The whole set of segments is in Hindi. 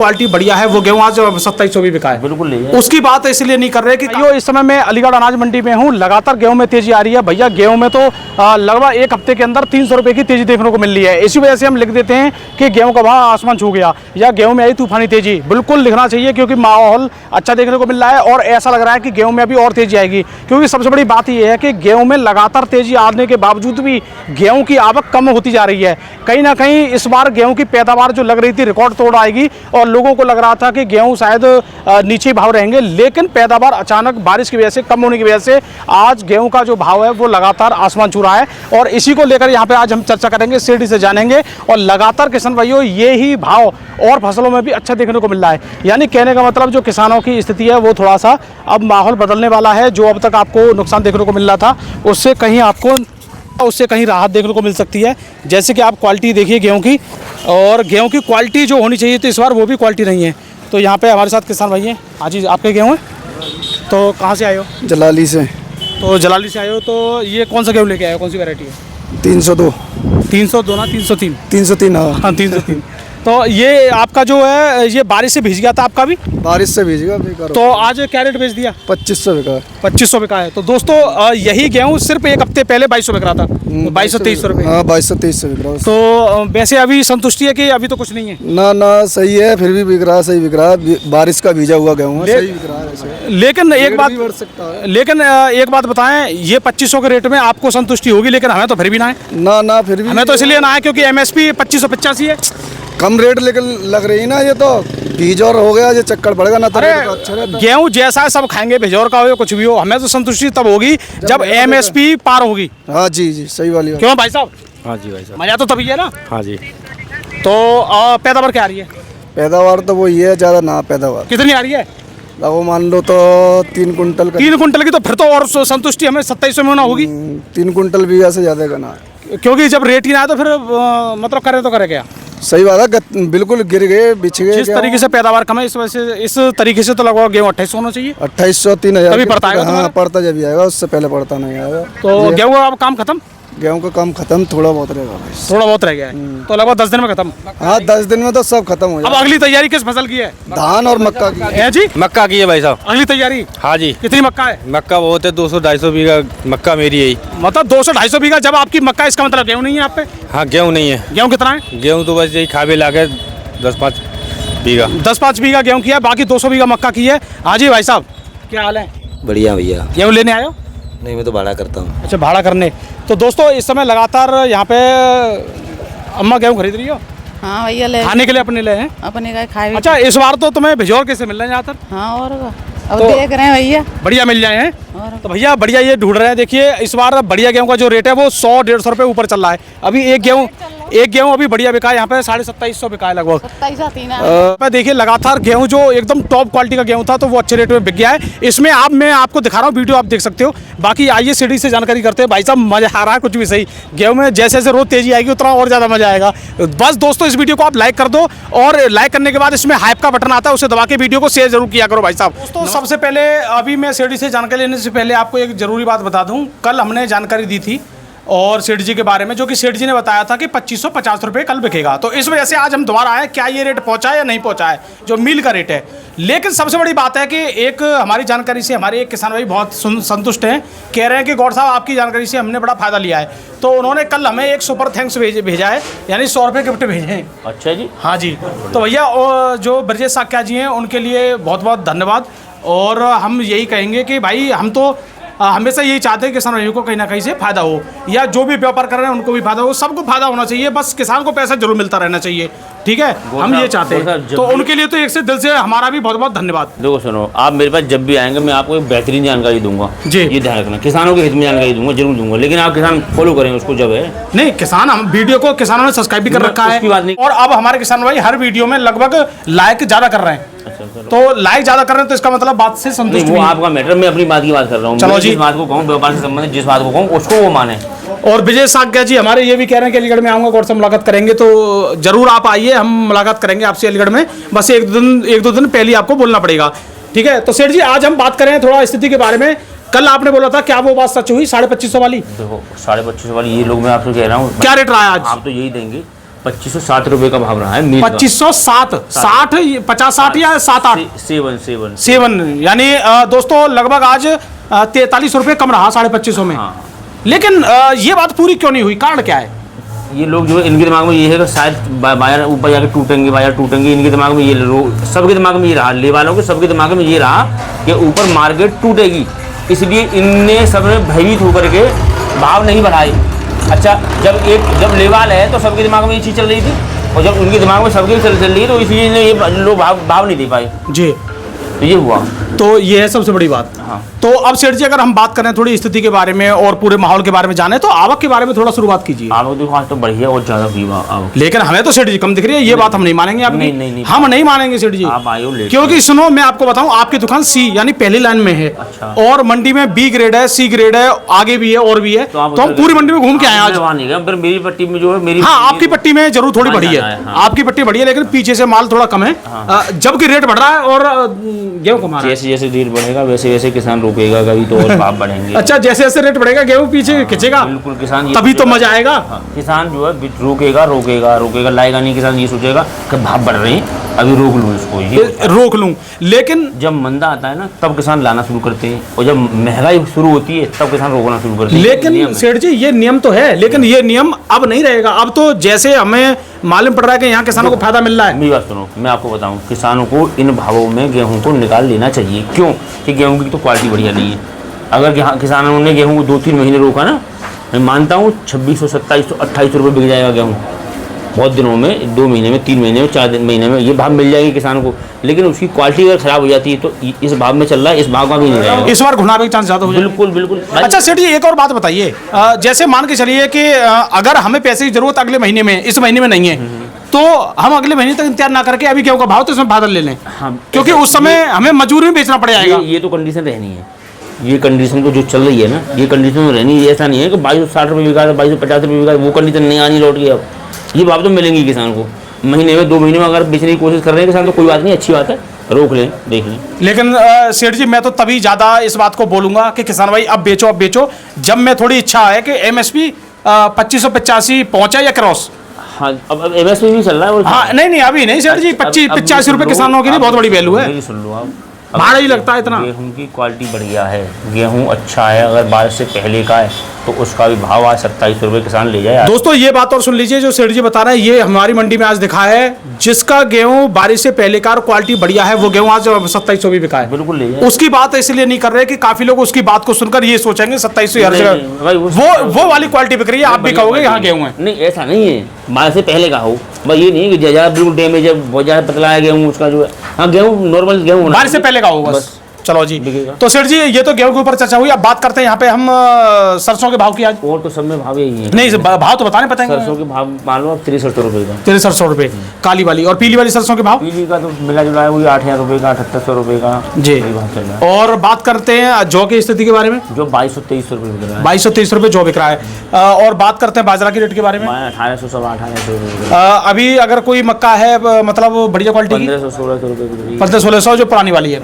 क्वालिटी बढ़िया है वो गेहूं आज 2700 भी बिका है। बिल्कुल नहीं है। उसकी बात इसलिए नहीं कर रहे कि यो इस समय मैं अलीगढ़ अनाज मंडी में हूं, लगातार गेहूं में तेजी आ रही है। भैया गेहूं में तो लगभग एक हफ्ते के अंदर 300 रुपए की तेजी देखने को मिल रही है। इसी वजह से हम लिख देते हैं कि गेहूं का भाव आसमान छू गया या गेहूं में आई तूफानी तेजी। बिल्कुल लिखना चाहिए क्योंकि माहौल अच्छा देखने को मिल रहा है और ऐसा लग रहा है कि गेहूं में अभी और तेजी आएगी। क्योंकि सबसे बड़ी बात यह है कि गेहूं में लगातार तेजी आने के बावजूद भी गेहूं की आवक कम होती जा रही है। कहीं ना कहीं इस बार गेहूं की पैदावार जो लग रही थी रिकॉर्ड तोड़ आएगी और लोगों को लग रहा था कि गेहूं शायद नीचे भाव रहेंगे, लेकिन पैदावार अचानक बारिश की वजह से कम होने की वजह से आज गेहूं का जो भाव है वो लगातार आसमान छू रहा है। और इसी को लेकर यहाँ पे आज हम चर्चा करेंगे, सीढ़ी से जानेंगे। और लगातार किसान भाइयों ये ही भाव और फसलों में भी अच्छा देखने को मिल रहा है। यानी कहने का मतलब जो किसानों की स्थिति है वो थोड़ा सा अब माहौल बदलने वाला है। जो अब तक आपको नुकसान देखने को मिल रहा था उससे कहीं राहत देखने को मिल सकती है। जैसे कि आप क्वालिटी देखिए गेहूं की, और गेहूं की क्वालिटी जो होनी चाहिए तो इस बार वो भी क्वालिटी नहीं है। तो यहाँ पे हमारे साथ किसान भाई हैं। हाँ जी, आपके गेहूं है? तो कहाँ से आए हो? जलाली से। तो जलाली से आए हो, तो ये कौन सा गेहूं लेके आए हो, कौन सी वैरायटी है? 302। 302 ना 303? 303 हाँ 303। तो ये आपका जो है ये बारिश से भीग गया था आपका भी? बारिश से भीज गया बेकार। तो आज क्या रेट बेच दिया? 2500 बिका। 2500 बिका है। तो दोस्तों यही गेहूं सिर्फ एक हफ्ते पहले 2200 बिक रहा था, 2200-2300 रुपये। हाँ 2200-2300 बिक रहा है। तो वैसे अभी संतुष्टि है कि अभी तो कुछ नहीं है? ना ना सही है, फिर भी बिक रहा है, सही बिक रहा है। बारिश का भीजा हुआ गेहूं है, सही बिक रहा है ऐसे। लेकिन एक बात बताएं, ये 2500 के रेट में आपको संतुष्टि होगी, लेकिन हमें तो फिर भी ना है। ना फिर भी हमें तो इसलिए ना है क्योंकि MSP 2585 है। कम रेट लेकिन लग रही ना, ये तो बीजोर हो गया, ये चक्कर बढ़ेगा ना। अरे गेहूं जैसा है सब खाएंगे, भिजोर का हो या कुछ भी हो, हमें तो संतुष्टि तब होगी जब MSP पार होगी। हाँ जी सही वाली। क्यों भाई साहब? हाँ जी भाई साहब, मजा तो तभी है ना। हाँ जी। तो पैदावार क्या आ रही है? पैदावार तो वही है, ज्यादा ना पैदावार। कितनी आ रही है? वो मान लो तो 3 कुंटल। 3 कुंटल की? तो फिर तो और संतुष्टि हमें 2700 में होना होगी। 3 कुंटल भी ऐसे ज्यादा का ना है, क्योंकि जब रेट ही ना आया तो फिर मतलब करे तो करे क्या? सही बात है, बिल्कुल गिर गए, बिछ गए। जिस तरीके से पैदावार कम है इस वजह से, इस तरीके से तो लगभग गेहूं 2800 होना चाहिए। 2800 3000 तभी पड़ता है। हाँ पड़ता जब आएगा, उससे पहले पड़ता नहीं आएगा। तो गेहूं का अब काम खत्म? गेहूं का काम खत्म, थोड़ा बहुत रहेगा। थोड़ा बहुत रह गया है, तो लगभग 10 दिन में खत्म। हाँ 10 दिन में तो सब खत्म हो अब जाएगा। अगली तैयारी किस फसल की है? धान और मक्का की है जी। मक्का की है भाई साहब। अगली तैयारी? हाँ जी। कितनी मक्का है? मक्का बहुत है, 200-250 बीघा मक्का मेरी है। मतलब 200-250 बीघा जब आपकी मक्का, इसका मतलब गेहूं नहीं है आप पे? हाँ गेहूँ नहीं है। गेहूं कितना है? गेहूँ तो बस यही खावे ला के 10-5 बीघा। 10-5 बीघा गेहूं की है, बाकी 200 बीघा मक्का की है। हाँ जी भाई साहब, क्या हाल है? बढ़िया भैया। गेहूं लेने आए हो? नहीं, मैं तो भाड़ा करता हूँ। अच्छा, भाड़ा करने। तो दोस्तों इस समय लगातार यहाँ पे अम्मा गेहूं खरीद रही हो? हाँ भैया, ले खाने के लिए अपने ले हैं? अपने का खाए। अच्छा, इस बार तो तुम्हें भिजोर कैसे मिल रहे हैं ज़्यादातर? हाँ, और अब तो देख रहे हैं भैया, बढ़िया मिल जाए हैं। और तो भैया बढ़िया ये ढूंढ रहे हैं। देखिए इस बार बढ़िया गेहूं का जो रेट है वो 100-150 रुपये ऊपर चल रहा है। अभी एक गेहूं अभी बढ़िया बिका है, यहाँ पे 2750 बिका है लगभग। 27 देखिए लगातार गेहूं जो एकदम टॉप क्वालिटी का गेहूं था तो वो अच्छे रेट में बिक गया है। इसमें मैं आपको दिखा रहा हूँ, वीडियो आप देख सकते हो। बाकी आइए सीढ़ी से जानकारी करते हैं। भाई साहब मजा आ रहा है कुछ भी सही। गेहूं में जैसे जैसे रोज तेजी आएगी उतना और ज़्यादा मजा आएगा। बस दोस्तों इस वीडियो को आप लाइक कर दो, और लाइक करने के बाद इसमें हाइप का बटन आता है, उसे दबा के वीडियो को शेयर जरूर किया करो भाई साहब। दोस्तों सबसे पहले अभी मैं सीढ़ी से जानकारी लेने से पहले आपको एक जरूरी बात बता दूं। कल हमने जानकारी दी थी और सेठ जी के बारे में, जो कि सेठ जी ने बताया था कि 2550 रुपये कल बिकेगा। तो इस वजह से आज हम दोबारा आए, क्या ये रेट पहुंचा है या नहीं पहुंचा है, जो मिल का रेट है। लेकिन सबसे बड़ी बात है कि एक हमारी जानकारी से हमारे एक किसान भाई बहुत संतुष्ट हैं, कह रहे हैं कि गौर साहब आपकी जानकारी से हमने बड़ा फायदा लिया है। तो उन्होंने कल हमें एक सुपर थैंक्स भेजा है, यानी 100 रुपये गिफ्ट भेजे हैं। अच्छा जी। हाँ जी। तो भैया जो ब्रजेश साक्या जी हैं उनके लिए बहुत बहुत धन्यवाद। और हम यही कहेंगे कि भाई हम तो हमेशा यही चाहते हैं कि किसान भाइयों को कहीं ना कहीं से फायदा हो, या जो भी व्यापार कर रहे हैं उनको भी फायदा हो, सबको फायदा होना चाहिए। बस किसान को पैसा जरूर मिलता रहना चाहिए, ठीक है, हम ये चाहते हैं। तो उनके लिए तो एक से दिल से हमारा भी बहुत बहुत धन्यवाद। देखो सुनो, आप मेरे पास जब भी आएंगे मैं आपको एक बेहतरीन जानकारी दूंगा जी। ये ध्यान रखना, किसानों के हित में जानकारी दूंगा, जरूर दूंगा, लेकिन आप किसान फॉलो करें उसको। जब है नहीं किसान, हम वीडियो को किसानों ने सब्सक्राइब भी कर रखा है, बात नहीं। और अब हमारे किसान भाई हर वीडियो में लगभग लाइक ज्यादा कर रहे हैं। तो लाइक ज्यादा कर रहे हैं तो इसका मतलब बात से संतुष्ट नहीं, वो आपका मैटर, मैं अपनी बात की बात कर रहा हूँ। चलो जी। जिस बात को कहूँ व्यापार से संबंधित, जिस बात को कहूँ उसको वो माने। और विजय साक्या जी हमारे ये भी कह रहे हैं कि अलीगढ़ में आऊँगा, गौर से मुलाकात करेंगे। तो जरूर आप आइए, हम मुलाकात करेंगे आपसे अलीगढ़ में। बस एक दो दिन पहले आपको बोलना पड़ेगा, ठीक है। तो सेठ जी आज हम बात करें थोड़ा स्थिति के बारे में। कल आपने बोला था, क्या वो बात सच हुई 2550 वाली? देखो 2550 वाली ये लोग, मैं आपसे कह रहा हूँ क्या रेट रहा है आज? आप तो यही देंगे 2507 रुपए का भाव रहा है मीट का। 2507, 60, 50-60 या 7-8 7 यानी दोस्तों लगभग आज 43 रुपए कम रहा 2550 में। हाँ। लेकिन ये बात पूरी क्यों नहीं हुई, कारण क्या है? ये लोग जो है इनके दिमाग में ये है कि शायद बाजार ऊपर जाके टूटेंगे, इनके दिमाग में ये सबके दिमाग में ये रहा, ले वालों के सबके दिमाग में ये रहा कि ऊपर मार्केट टूटेगी, इसलिए इनने सबने भयभीत होकर के भाव नहीं बढ़ाए। अच्छा, जब लेवाल है तो सबके दिमाग में ये चीज़ चल रही थी, और जब उनके दिमाग में सबके चल रही है तो इसलिए ये लोग भाव नहीं दे पाए जी। तो ये हुआ। तो ये है सबसे बड़ी बात। हाँ। तो अब सेठ जी अगर हम बात करें थोड़ी स्थिति के बारे में और पूरे माहौल के बारे में जाने, तो आवक के बारे में थोड़ा शुरुआत कीजिए। आवक देखो आज तो बढ़िया और ज्यादा हुई आवक, लेकिन हमें तो सेठ जी कम दिख रही है, ये बात हम नहीं मानेंगे आपकी। नहीं, हम नहीं मानेंगे सेठ जी, आप आयो लेट। क्योंकि सुनो मैं आपको बताऊं, आपकी दुकान सी यानी पहली लाइन में है। अच्छा। और मंडी में बी ग्रेड है, सी ग्रेड है, आगे भी है और भी है, तो हम पूरी मंडी में घूम के आए आज। मेरी पट्टी में जो है मेरी, हाँ आपकी पट्टी में जरूर थोड़ी बढ़ी है, आपकी पट्टी बढ़ी है, लेकिन पीछे से माल थोड़ा कम है, जबकि रेट बढ़ रहा है और गेहूं कम आ रहा है। जैसे जैसे रेट बढ़ेगा वैसे वैसे किसान रोकेगा, कभी तो और भाव बढ़ेंगे। अच्छा, जैसे जैसे रेट बढ़ेगा गेहूं पीछे खिंचेगा, बिल्कुल किसान तभी तो मजा आएगा। किसान जो है रोकेगा लाएगा नहीं, किसान ये सोचेगा कि भाव बढ़ रहे हैं अभी रोक लूँ इसको, ये रोक लूं। लेकिन जब मंदा आता है ना तब किसान लाना शुरू करते हैं, और जब महंगाई शुरू होती है तब किसान रोकना शुरू करते हैं। लेकिन सेठ जी ये नियम तो है, लेकिन ये नियम अब नहीं रहेगा। अब तो जैसे हमें मालूम पड़ रहा है कि यहाँ किसानों को फायदा मिल रहा है। मेरी बात सुनो, मैं आपको बताऊं, किसानों को इन भावों में गेहूं को निकाल लेना चाहिए। क्यों कि गेहूं की तो क्वालिटी बढ़िया नहीं है। अगर किसानों ने गेहूं को 2-3 महीने रोका ना, मैं मानता हूँ 2600, 2700, 2800 रुपये बिक जाएगा गेहूँ बहुत दिनों में, 2 महीने में, 3 महीने में, 4 महीने में ये भाव मिल जाएगी किसानों को। लेकिन उसकी क्वालिटी अगर खराब हो जाती है तो इस भाव में चल रहा है, इस भाव का भी नहीं रहेगा, इस बार घुनावे के चांस ज्यादा हो जाएंगे। बिल्कुल। अच्छा सेठ जी एक और बात बताइए, जैसे मान के चलिए कि अगर हमें पैसे की जरूरत अगले महीने में, इस महीने में नहीं है, तो हम अगले महीने तक इंतजार ना करके अभी गेहूं का भाव तो इसमें बादल ले लें। हाँ, क्योंकि उस समय हमें मजबूरी में बेचना पड़ जाएगा। ये तो कंडीशन रहनी है, ये कंडीशन तो जो चल रही है ना, ये कंडीशन में रहनी है। ऐसा नहीं है कि 2260 रुपये बिका, 2250 रुपये बिका, वो कंडीशन नहीं आनी लौट के। अब ये भाव तो मिलेंगी किसान को महीने में, 2 महीने में अगर बेचने की कोशिश कर रहे हैं किसान तो कोई बात नहीं, अच्छी बात है, रोक लें, देख लें। लेकिन सेठ जी मैं तो तभी ज़्यादा इस बात को बोलूँगा कि किसान भाई अब बेचो, जब मैं थोड़ी इच्छा है कि MSP 2585 पहुँचा या क्रॉस। हाँ, अब MSP भी चल रहा है। और हाँ नहीं अभी नहीं सेठ जी, 25-85 रुपये किसानों के लिए बहुत बड़ी वैल्यू है। मेरी सुन लो आप, भाड़ा ही लगता है इतना। गेहूं की क्वालिटी बढ़िया है, गेहूं अच्छा है, अगर बारिश से पहले का है तो उसका भी भाव आज 2700 रुपये किसान ले जाए। दोस्तों ये बात और सुन लीजिए, जो सेठ जी बता रहे हैं ये हमारी मंडी में आज दिखा है, जिसका गेहूं बारिश से पहले का क्वालिटी बढ़िया है वो गेहूं आज 2700 भी बिका है। बिल्कुल ले जाए। उसकी बात इसलिए नहीं कर रहे कि काफी लोग उसकी बात को सुनकर ये सोचेंगे 2700 हर जगह वो वाली क्वालिटी बिक रही है, आप भी कहोगे यहाँ गेहूं है। नहीं ऐसा नहीं है, बारिश से पहले का हो, बस ये नहीं कि ज़्यादा बिल्कुल डैमेज है, बहुत ज़्यादा पतला है गेहूँ उसका जो है। हाँ गेहूँ नॉर्मल गेहूँ बारिश से पहले का हो बस। चलो जी, तो सेठ जी ये तो गेहूं के ऊपर चर्चा हुई, अब बात करते हैं यहाँ पे हम सरसों के भाव की। आज और तो सब में भाव यही है। नहीं भाव तो बताने पता है। सरसों के भाव मान लो 6300 रुपये का, 6300 रुपये काली वाली, और पीली वाली सरसों के भाव? पीली का तो मिला जुला है वही 8000 रुपये का, 7800 रुपये का जी भाव चल रहा है। और बात करते हैं जौ की स्थिति के बारे में, जो 2200-2300 रुपये बिक रहा है। 2200-2300 रुपये जौ बिक रहा है। और बात करते हैं बाजरा की रेट के बारे में। 1800, 1800 रुपये। अभी अगर कोई मक्का है मतलब बढ़िया क्वालिटी की 1500-1600 रुपये, 1500-1600 जो पुरानी वाली है।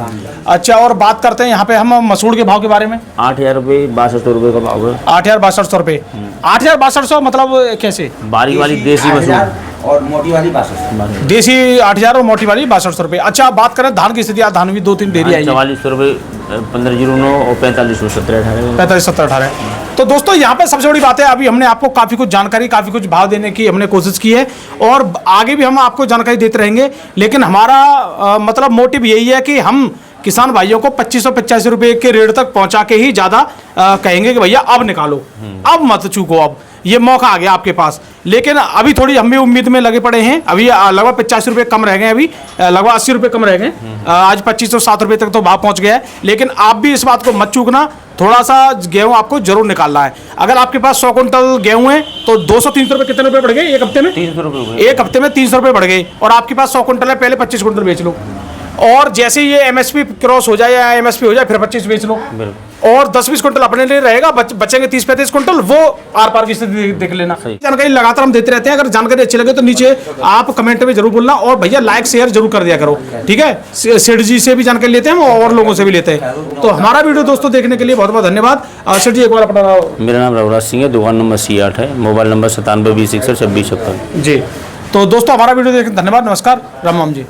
अच्छा, और बात करते हैं यहाँ पे हम मसूर के भाव के बारे में। 8000 रुपये, 6200 रुपये का भाव है। 8000-6200 रुपये। 8000-6200 मतलब कैसे? बारीक वाली देसी मसूर और मोटी वाली 6200। देसी 8000 और मोटी वाली 6200 रुपये। अच्छा, बात करें धान की स्थिति, धान भी 2-3 डेरी आई है। 4400 रुपये, 1509 और 4500, 17-18। 45-17-18। तो दोस्तों यहाँ पे सबसे बड़ी बात है, अभी हमने आपको काफ़ी कुछ जानकारी, काफ़ी कुछ भाव देने की हमने कोशिश की है, और आगे भी हम आपको जानकारी देते रहेंगे। लेकिन हमारा मतलब मोटिव यही है कि हम किसान भाइयों को 2585 रुपये के रेट तक पहुंचा के ही ज़्यादा कहेंगे कि भैया अब निकालो, अब मत चूको, अब ये मौका आ गया आपके पास। लेकिन अभी थोड़ी हम भी उम्मीद में लगे पड़े हैं, अभी लगभग 85 रुपये कम रह गए, अभी लगभग 80 रुपये कम रह गए। आज 2507 रुपये तक तो भाव पहुंच गया है। लेकिन आप भी इस बात को मत चूकना, थोड़ा सा गेहूं आपको जरूर निकालना है। अगर आपके पास 100 कुंटल गेहूं है तो 200-300 रुपये कितने रुपये बढ़ गए एक हफ्ते में? 300 रुपये। एक हफ्ते में 300 रुपये बढ़ गए। और आपके पास 100 कुंटल है, पहले 25 कुंटल बेच लो, और जैसे ये MSP क्रॉस हो जाए या MSP हो जाए फिर 25 बेच लो। और 10-20 क्विंटल अपने लिए रहेगा, बचेंगे 30-35 क्विंटल, वो आर पार की स्थिति देख लेना। जानकारी लगातार हम देते रहते हैं, अगर जानकारी अच्छी लगे तो नीचे आप कमेंट में जरूर बोलना, और भैया लाइक शेयर जरूर कर दिया करो, ठीक है। सेठ जी से भी जानकारी लेते हैं और लोगों से भी लेते हैं। तो हमारा वीडियो दोस्तों देखने के लिए बहुत बहुत धन्यवाद। सेठ जी एक बार अपना मेरा नाम रघुराज सिंह है, दुकान नंबर C8 है, मोबाइल नंबर 97 20 61 26 56। जी। तो दोस्तों हमारा वीडियो देखने धन्यवाद, नमस्कार, राम राम जी।